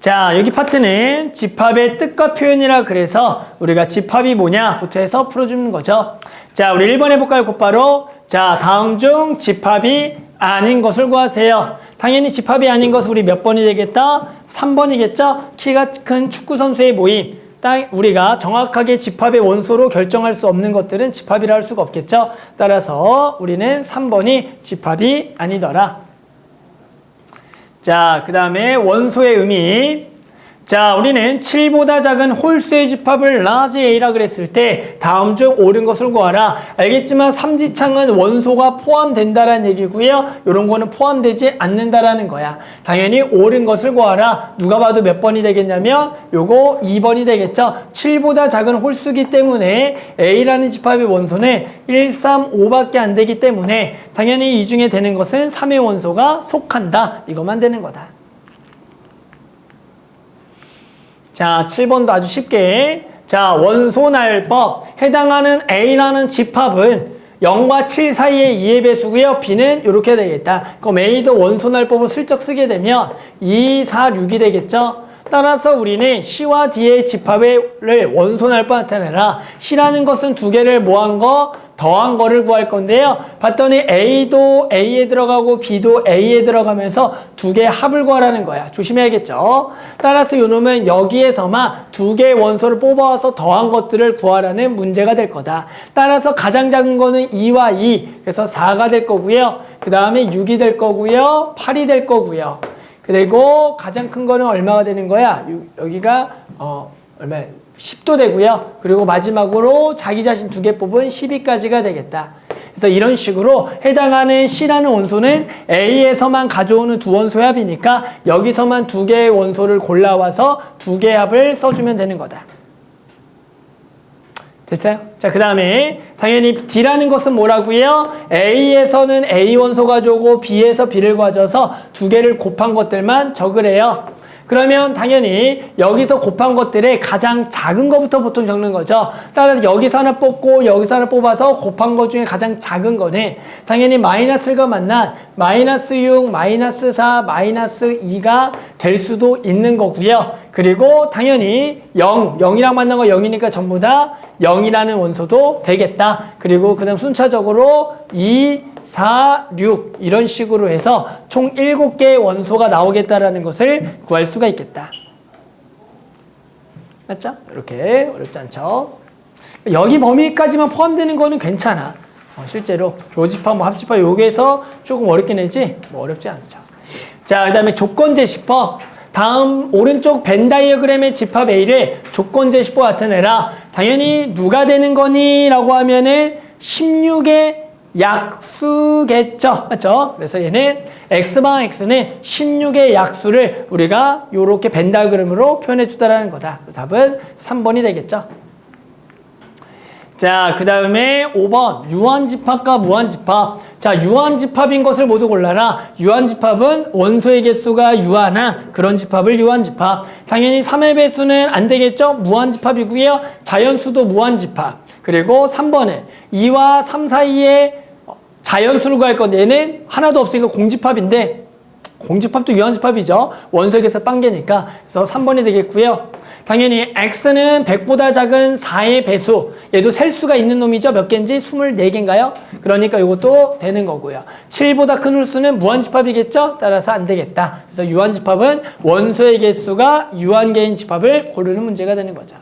자, 여기 파트는 집합의 뜻과 표현이라 그래서 우리가 집합이 뭐냐부터 해서 풀어주는 거죠. 자, 우리 1번 해볼까요, 곧바로? 자, 다음 중 집합이 아닌 것을 구하세요. 당연히 집합이 아닌 것은 우리 몇 번이 되겠다? 3번이겠죠? 키가 큰 축구선수의 모임. 우리가 정확하게 집합의 원소로 결정할 수 없는 것들은 집합이라 할 수가 없겠죠? 따라서 우리는 3번이 집합이 아니더라. 자, 그 다음에 원소의 의미. 자, 우리는 7보다 작은 홀수의 집합을 large A라 그랬을 때 다음 중 옳은 것을 구하라. 알겠지만 삼지창은 원소가 포함된다라는 얘기고요. 이런 거는 포함되지 않는다라는 거야. 당연히 옳은 것을 구하라. 누가 봐도 몇 번이 되겠냐면 요거 2번이 되겠죠. 7보다 작은 홀수기 때문에 A라는 집합의 원소는 1, 3, 5밖에 안 되기 때문에 당연히 이 중에 되는 것은 3의 원소가 속한다. 이것만 되는 거다. 자, 7번도 아주 쉽게. 자, 원소날법. 해당하는 A라는 집합은 0과 7 사이의 2의 배수고요. B는 이렇게 되겠다. 그럼 A도 원소날법을 슬쩍 쓰게 되면 2, 4, 6이 되겠죠. 따라서 우리는 C와 D의 집합을 원소날법 나타내라. C라는 것은 두 개를 모한 거, 더한 거를 구할 건데요. 봤더니 A도 A에 들어가고 B도 A에 들어가면서 두 개의 합을 구하라는 거야. 조심해야겠죠. 따라서 요놈은 여기에서만 두 개의 원소를 뽑아와서 더한 것들을 구하라는 문제가 될 거다. 따라서 가장 작은 거는 2와 2, 그래서 4가 될 거고요. 그 다음에 6이 될 거고요. 8이 될 거고요. 그리고 가장 큰 거는 얼마가 되는 거야? 여기가 얼마야? 10도 되고요. 그리고 마지막으로 자기 자신 두 개 뽑은 12까지가 되겠다. 그래서 이런 식으로 해당하는 C라는 원소는 A에서만 가져오는 두 원소의 합이니까 여기서만 두 개의 원소를 골라와서 두 개의 합을 써주면 되는 거다. 됐어요? 자, 그 다음에 당연히 D라는 것은 뭐라고요? A에서는 A 원소 가져오고 B에서 B를 가져서 두 개를 곱한 것들만 적으래요. 그러면 당연히 여기서 곱한 것들의 가장 작은 것부터 보통 적는 거죠. 따라서 여기서 하나 뽑고 여기서 하나 뽑아서 곱한 것 중에 가장 작은 거는 당연히 마이너스가 만난 마이너스 6, 마이너스 4, 마이너스 2가 될 수도 있는 거고요. 그리고 당연히 0이랑 만난 거 0이니까 전부 다 0이라는 원소도 되겠다. 그리고 그 다음 순차적으로 2, 4, 6 이런 식으로 해서 총 7개의 원소가 나오겠다라는 것을 구할 수가 있겠다. 맞죠? 이렇게 어렵지 않죠? 여기 범위까지만 포함되는 거는 괜찮아. 실제로 교집합, 합집합 여기에서 조금 어렵긴 하지 뭐 어렵지 않죠. 자, 그 다음에 조건제시법. 다음 오른쪽 벤 다이어그램의 집합 A를 조건제시법 나타내라. 당연히 누가 되는 거니? 라고 하면은 16의 약수겠죠. 맞죠? 그래서 얘는 X방 X는 16의 약수를 우리가 이렇게 벤 다이어그램으로 표현해 주다라는 거다. 답은 3번이 되겠죠. 자, 그 다음에 5번 유한집합과 무한집합. 자, 유한집합인 것을 모두 골라라. 유한집합은 원소의 개수가 유한한 그런 집합을 유한집합. 당연히 3의 배수는 안 되겠죠. 무한집합이고요. 자연수도 무한집합. 그리고 3번은 2와 3 사이에 자연수를 구할 건데 얘는 하나도 없으니까 공집합인데 공집합도 유한집합이죠. 원소의 개수 빵개니까. 그래서 3번이 되겠고요. 당연히 X는 100보다 작은 4의 배수. 얘도 셀 수가 있는 놈이죠. 몇 개인지? 24개인가요? 그러니까 이것도 되는 거고요. 7보다 큰 홀수는 무한집합이겠죠? 따라서 안 되겠다. 그래서 유한집합은 원소의 개수가 유한계인 집합을 고르는 문제가 되는 거죠.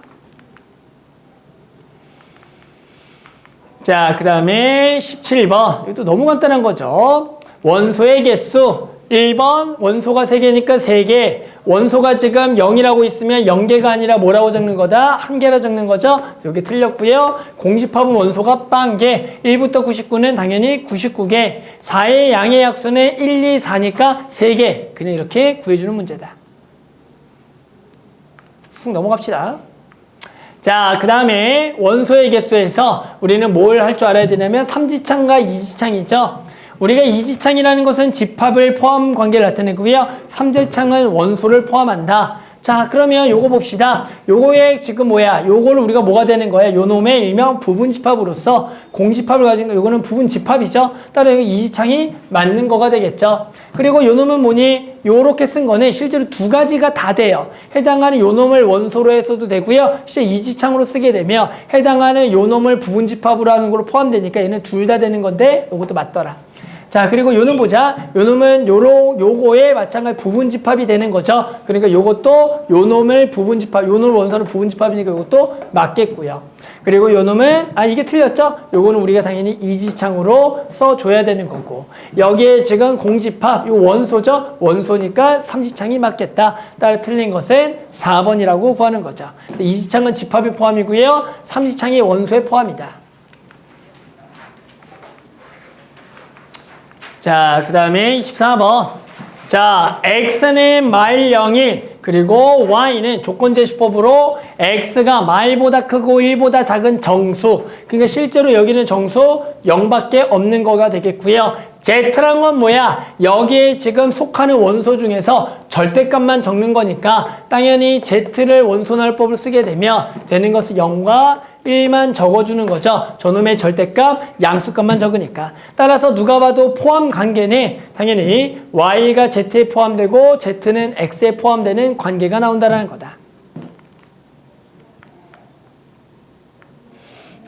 자, 그 다음에 17번. 이것도 너무 간단한 거죠. 원소의 개수. 1번 원소가 3개니까 3개. 원소가 지금 0이라고 있으면 0개가 아니라 뭐라고 적는 거다? 1개라 적는 거죠. 여기 틀렸고요. 공집합은 원소가 빵개. 1부터 99는 당연히 99개. 4의 양의 약수는 1, 2, 4니까 3개. 그냥 이렇게 구해주는 문제다. 훅 넘어갑시다. 자, 그 다음에 원소의 개수에서 우리는 뭘 할 줄 알아야 되냐면 3지창과 2지창이죠. 우리가 2지창이라는 것은 집합을 포함 관계를 나타내고요. 3지창은 원소를 포함한다. 자, 그러면 요거 봅시다. 요거의 지금 뭐야? 요거를 우리가 뭐가 되는 거야? 요 놈의 일명 부분집합으로서 공집합을 가진 거, 요거는 부분집합이죠. 따라서 이지창이 맞는 거가 되겠죠. 그리고 요 놈은 뭐니? 요렇게 쓴 거는 실제로 두 가지가 다 돼요. 해당하는 요 놈을 원소로 해서도 되고요. 실제 이지창으로 쓰게 되면 해당하는 요 놈을 부분집합으로 하는 걸로 포함되니까 얘는 둘 다 되는 건데 요것도 맞더라. 자, 그리고 요놈 보자. 요놈은 요거에 마찬가지 부분집합이 되는 거죠. 그러니까 요것도 요놈을 부분집합, 요놈 원소는 부분집합이니까 요것도 맞겠고요. 그리고 요놈은, 이게 틀렸죠? 요거는 우리가 당연히 이지창으로 써줘야 되는 거고. 여기에 지금 공집합, 요 원소죠? 원소니까 삼지창이 맞겠다. 따라 틀린 것은 4번이라고 구하는 거죠. 이지창은 집합이 포함이고요. 삼지창이 원소에 포함이다. 자, 그 다음에 24번. 자, x는 마일 0일, 그리고 y는 조건제시법으로 x가 마일보다 크고 1보다 작은 정수. 그러니까 실제로 여기는 정수 0밖에 없는 거가 되겠고요. z란 건 뭐야? 여기에 지금 속하는 원소 중에서 절대값만 적는 거니까 당연히 z를 원소나열법을 쓰게 되면 되는 것은 0과 1만 적어주는 거죠. 저놈의 절대값, 양수값만 적으니까. 따라서 누가 봐도 포함 관계는 당연히 y가 z에 포함되고 z는 x에 포함되는 관계가 나온다는 거다.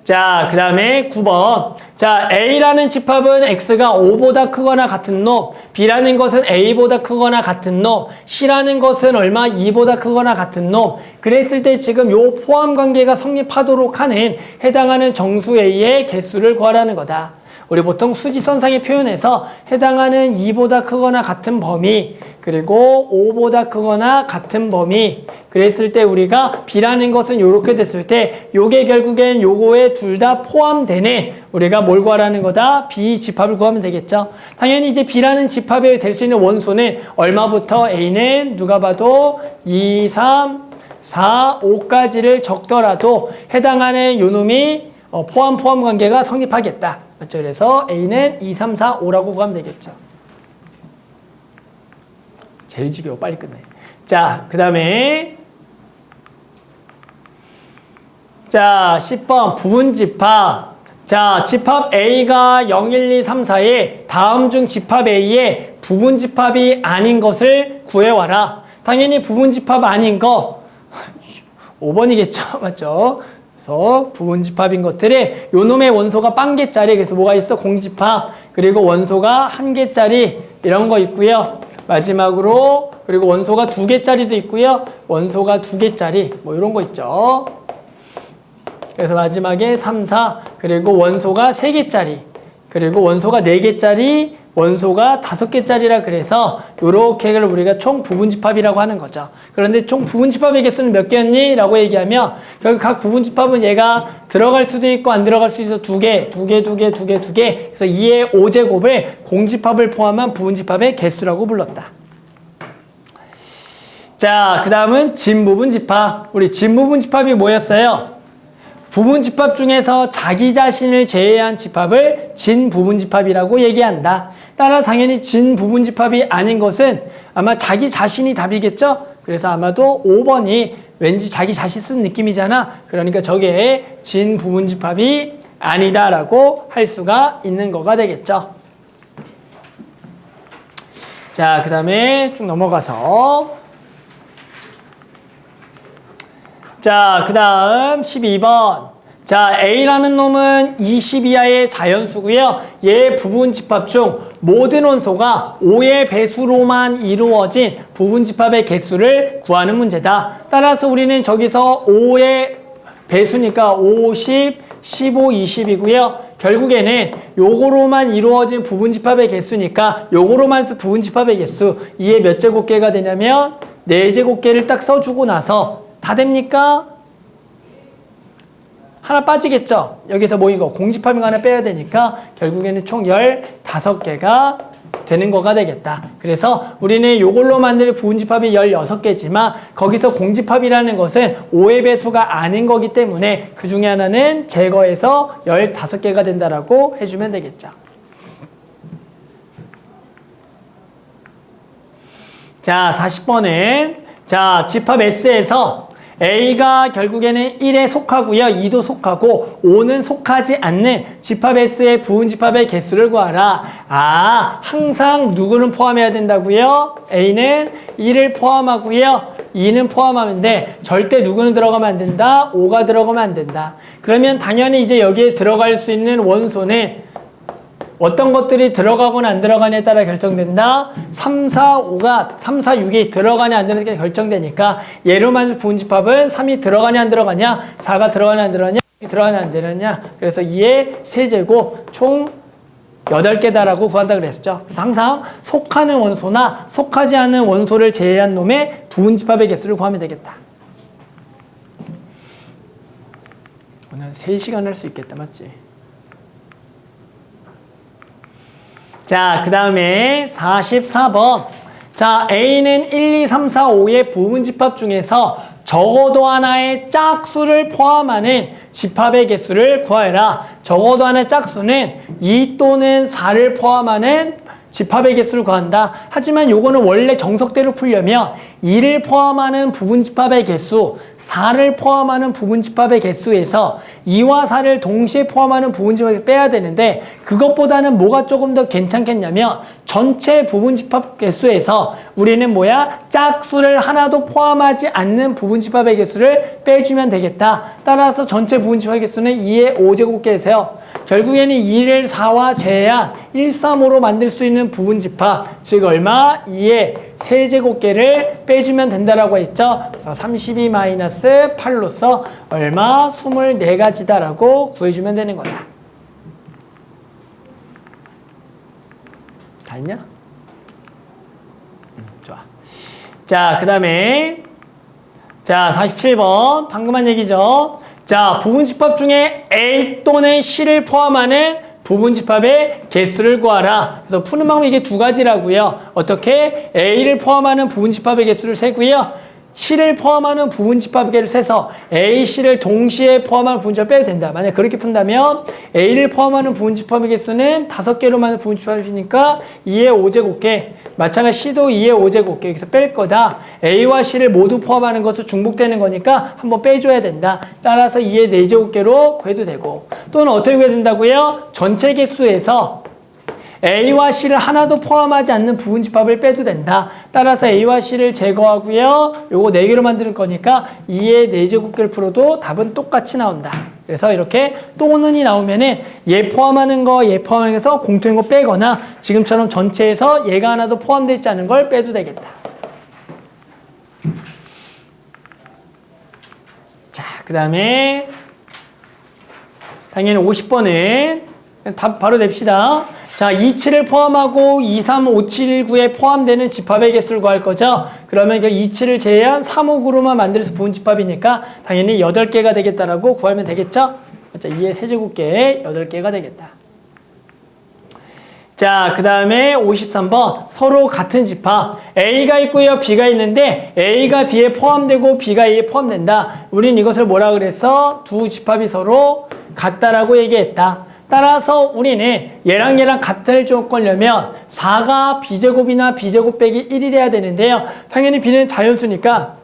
자, 그 다음에 9번. 자, A라는 집합은 X가 5보다 크거나 같은 놈, B라는 것은 A보다 크거나 같은 놈, C라는 것은 얼마? 2보다 크거나 같은 놈. 그랬을 때 지금 요 포함 관계가 성립하도록 하는 해당하는 정수 A의 개수를 구하라는 거다. 우리 보통 수직선상의 표현에서 해당하는 2보다 크거나 같은 범위, 그리고 5보다 크거나 같은 범위, 그랬을 때 우리가 B라는 것은 요렇게 됐을 때 요게 결국엔 요거에 둘 다 포함되는 우리가 뭘 구하라는 거다? B 집합을 구하면 되겠죠. 당연히 이제 B라는 집합에 될 수 있는 원소는 얼마부터 A는 누가 봐도 2, 3, 4, 5까지를 적더라도 해당하는 요놈이 포함 관계가 성립하겠다. 맞죠? 그래서 A는 2, 3, 4, 5라고 구하면 되겠죠. 제일 지겨워. 빨리 끝내. 자, 그 다음에 자, 10번 부분집합. 자, 집합 A가 0, 1, 2, 3, 4에 다음 중 집합 A의 부분집합이 아닌 것을 구해와라. 당연히 부분집합 아닌 거 5번이겠죠. 맞죠? 그래서 부분집합인 것들이 요놈의 원소가 빵개짜리, 그래서 뭐가 있어? 공집합. 그리고 원소가 1개짜리 이런 거 있고요. 마지막으로 그리고 원소가 2개짜리도 있고요. 원소가 2개짜리 뭐 이런 거 있죠. 그래서 마지막에 3, 4 그리고 원소가 3개짜리 그리고 원소가 4개짜리 원소가 5개짜리라 그래서 요렇게를 우리가 총 부분집합이라고 하는 거죠. 그런데 총 부분집합의 개수는 몇 개였니? 라고 얘기하면 결국 각 부분집합은 얘가 들어갈 수도 있고 안 들어갈 수도 있어 2개. 그래서 2의 5제곱을 공집합을 포함한 부분집합의 개수라고 불렀다. 자, 그 다음은 진부분집합. 우리 진부분집합이 뭐였어요? 부분집합 중에서 자기 자신을 제외한 집합을 진부분집합이라고 얘기한다. 따라 당연히 진부분집합이 아닌 것은 아마 자기 자신이 답이겠죠? 그래서 아마도 5번이 왠지 자기 자신 쓴 느낌이잖아. 그러니까 저게 진부분집합이 아니다라고 할 수가 있는 거가 되겠죠. 자, 그 다음에 쭉 넘어가서 자, 그 다음 12번. 자, A라는 놈은 20 이하의 자연수고요. 얘 부분집합 중 모든 원소가 5의 배수로만 이루어진 부분집합의 개수를 구하는 문제다. 따라서 우리는 저기서 5의 배수니까 50, 15, 20이고요. 결국에는 요거로만 이루어진 부분집합의 개수니까 요거로만 부분집합의 개수 이게 몇 제곱개가 되냐면 4제곱개를 딱 써주고 나서 다 됩니까? 하나 빠지겠죠? 여기서 뭐 이거 공집합인 거 하나 빼야 되니까 결국에는 총 15개가 되는 거가 되겠다. 그래서 우리는 요걸로 만드는 부분집합이 16개지만 거기서 공집합이라는 것은 5의 배수가 아닌 거기 때문에 그 중에 하나는 제거해서 15개가 된다라고 해주면 되겠죠. 자, 40번은 자, 집합 S에서 A가 결국에는 1에 속하고요. 2도 속하고 5는 속하지 않는 집합 S의 부분집합의 개수를 구하라. 아, 항상 누구는 포함해야 된다고요? A는 1을 포함하고요. 2는 포함하면 돼. 절대 누구는 들어가면 안 된다. 5가 들어가면 안 된다. 그러면 당연히 이제 여기에 들어갈 수 있는 원소는 어떤 것들이 들어가거나 안 들어가냐에 따라 결정된다. 3, 4, 6이 들어가냐 안 들어가냐 결정되니까 예로만 부분집합은 3이 들어가냐 안 들어가냐, 4가 들어가냐 안 들어가냐, 들어가냐 안 들어가냐. 그래서 2의 세제곱 총 8개다라고 구한다 그랬었죠. 그래서 항상 속하는 원소나 속하지 않은 원소를 제외한 놈의 부분집합의 개수를 구하면 되겠다. 오늘 3시간 할 수 있겠다. 맞지? 자, 그 다음에 44번. 자, A는 1, 2, 3, 4, 5의 부분집합 중에서 적어도 하나의 짝수를 포함하는 집합의 개수를 구하여라. 적어도 하나의 짝수는 2 또는 4를 포함하는 집합의 개수를 구한다. 하지만 요거는 원래 정석대로 풀려면 2를 포함하는 부분집합의 개수, 4를 포함하는 부분집합의 개수에서 2와 4를 동시에 포함하는 부분집합을 빼야 되는데 그것보다는 뭐가 조금 더 괜찮겠냐면 전체 부분집합 개수에서 우리는 뭐야? 짝수를 하나도 포함하지 않는 부분집합의 개수를 빼주면 되겠다. 따라서 전체 부분집합의 개수는 2의 5제곱개에서요. 결국에는 2를 4와 제외한 1, 3, 5로 만들 수 있는 부분집합, 즉 얼마? 2의 세제곱개를 빼주면 된다라고 했죠. 그래서 32-8로서 얼마? 24가지다라고 구해주면 되는 거다. 다 했냐? 좋아. 자, 그 다음에 자 47번 방금 한 얘기죠. 자, 부분집합 중에 A 또는 C를 포함하는 부분집합의 개수를 구하라. 그래서 푸는 방법이 이게 두 가지라고요. 어떻게? A를 포함하는 부분집합의 개수를 세고요. C를 포함하는 부분집합의 개수를 세서 A, C를 동시에 포함하는 부분집합을 빼도 된다. 만약 그렇게 푼다면 A를 포함하는 부분집합의 개수는 5개로 만든 부분집합이니까 2의 5제곱개. 마찬가지 C도 2의 5제곱개. 여기서 뺄 거다. A와 C를 모두 포함하는 것은 중복되는 거니까 한번 빼줘야 된다. 따라서 2의 4제곱개로 구해도 되고, 또는 어떻게 구해야 된다고요? 전체 개수에서 A와 C를 하나도 포함하지 않는 부분집합을 빼도 된다. 따라서 A와 C를 제거하고요. 요거 4개로 만들 거니까 2의 4제곱개를 풀어도 답은 똑같이 나온다. 그래서 이렇게 또는이 나오면은 얘 포함하는 거, 얘 포함하는 거에서 공통인 거 빼거나 지금처럼 전체에서 얘가 하나도 포함되어 있지 않은 걸 빼도 되겠다. 자, 그 다음에 당연히 50번은 답 바로 냅시다. 자, 2, 7을 포함하고 2, 3, 5, 7, 9에 포함되는 집합의 개수를 구할 거죠. 그러면 그 2, 7을 제외한 3, 5, 9로만 만들어서 부분집합이니까 당연히 8개가 되겠다라고 구하면 되겠죠. 자, 2의 세제곱개 8개가 되겠다. 자, 그 다음에 53번 서로 같은 집합 A가 있고요, B가 있는데 A가 B에 포함되고 B가 A에 포함된다. 우린 이것을 뭐라 그랬어? 두 집합이 서로 같다라고 얘기했다. 따라서 우리는 얘랑 얘랑 같을 조건이려면 4가 B제곱이나 B제곱 빼기 1이 돼야 되는데요. 당연히 B는 자연수니까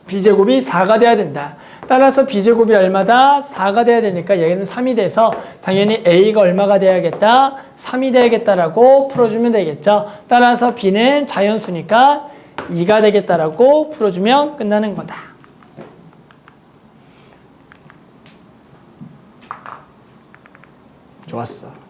B제곱이 4가 돼야 된다. 따라서 B제곱이 얼마다? 4가 돼야 되니까 얘는 3이 돼서 당연히 A가 얼마가 돼야겠다? 3이 돼야겠다라고 풀어주면 되겠죠. 따라서 B는 자연수니까 2가 되겠다라고 풀어주면 끝나는 거다. 좋았어.